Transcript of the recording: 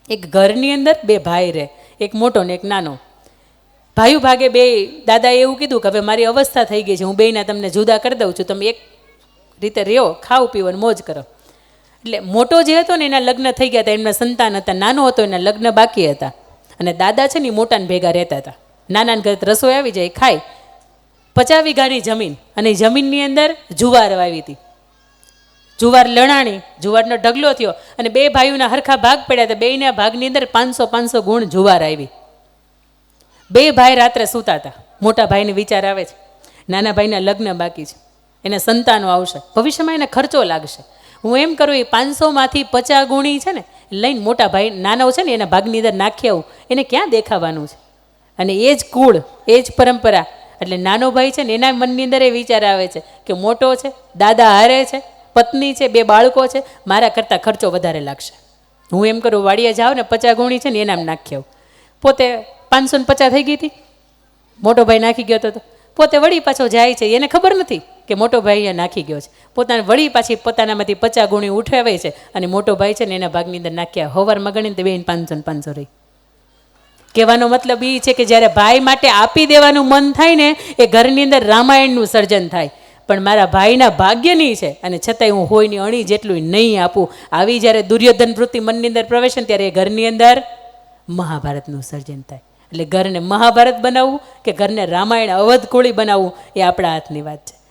એક ઘરની અંદર બે ભાઈ રહે, એક મોટો ને એક નાનો. ભાઈઓ ભાગે બે. દાદાએ એવું કીધું કે હવે મારી અવસ્થા થઈ ગઈ છે, હું બેયના તમને જુદા કરી દઉં છું, તમે એક રીતે રહ્યો, ખાઓ પીવો ને મોજ કરો. એટલે મોટો જે હતો ને એના લગ્ન થઈ ગયા હતા, એમના સંતાન હતા. નાનો હતો એના લગ્ન બાકી હતા. અને દાદા છે ને મોટાને ભેગા રહેતા હતા. નાનાને ઘરે રસોઈ આવી જાય, ખાય. 50 વીઘાની જમીન, અને જમીનની અંદર જુવાર વાવી હતી. જુવાર લણાણી, જુવારનો ઢગલો થયો, અને બે ભાઈઓના હરખા ભાગ પડ્યા હતા. બેયના ભાગની અંદર 500 ગુણ જુવાર આવી. બે ભાઈ રાત્રે સૂતા હતા. મોટા ભાઈને વિચાર આવે છે, નાના ભાઈના લગ્ન બાકી છે, એના સંતાનો આવશે, ભવિષ્યમાં એને ખર્ચો લાગશે. હું એમ કરું, એ 500માંથી 50 ગુણી છે ને લઈને મોટા ભાઈ નાનો છે ને એના ભાગની અંદર નાખી આવું, એને ક્યાં દેખાવાનું છે. અને એ જ કુળ, એ જ પરંપરા. એટલે નાનો ભાઈ છે ને એના મનની અંદર એ વિચાર આવે છે કે મોટો છે, દાદા હારે છે, પત્ની છે, 2 બાળકો છે, મારા કરતાં ખર્ચો વધારે લાગશે. હું એમ કરું, વાડિયા જાઓ ને 50 ગુણી છે ને એનામ નાખી આવું. પોતે 550 થઈ ગઈ હતી, મોટો ભાઈ નાખી ગયો હતો. પોતે વળી પાછો જાય છે, એને ખબર નથી કે મોટો ભાઈ અહીંયા નાખી ગયો છે. પોતાને વળી પાછી પોતાનામાંથી 50 ગુણી ઉઠાવે છે, અને મોટો ભાઈ છે ને એના ભાગની અંદર નાખ્યા. હવારમાં ગણીને તો બેન 500 રહી. કહેવાનો મતલબ એ છે કે જ્યારે ભાઈ માટે આપી દેવાનું મન થાય ને, એ ઘરની અંદર રામાયણનું સર્જન થાય. પણ મારા ભાઈના ભાગ્યની છે, અને છતાંય હું હોયની અણી જેટલું નહીં આપું. આવી જ્યારે દુર્યોધન વૃત્તિ મનની અંદર પ્રવેશે ને, ત્યારે એ ઘરની અંદર મહાભારતનું સર્જન થાય. એટલે ઘરને મહાભારત બનાવવું કે ઘરને રામાયણ અવધકુળી બનાવવું, એ આપણા હાથની વાત છે.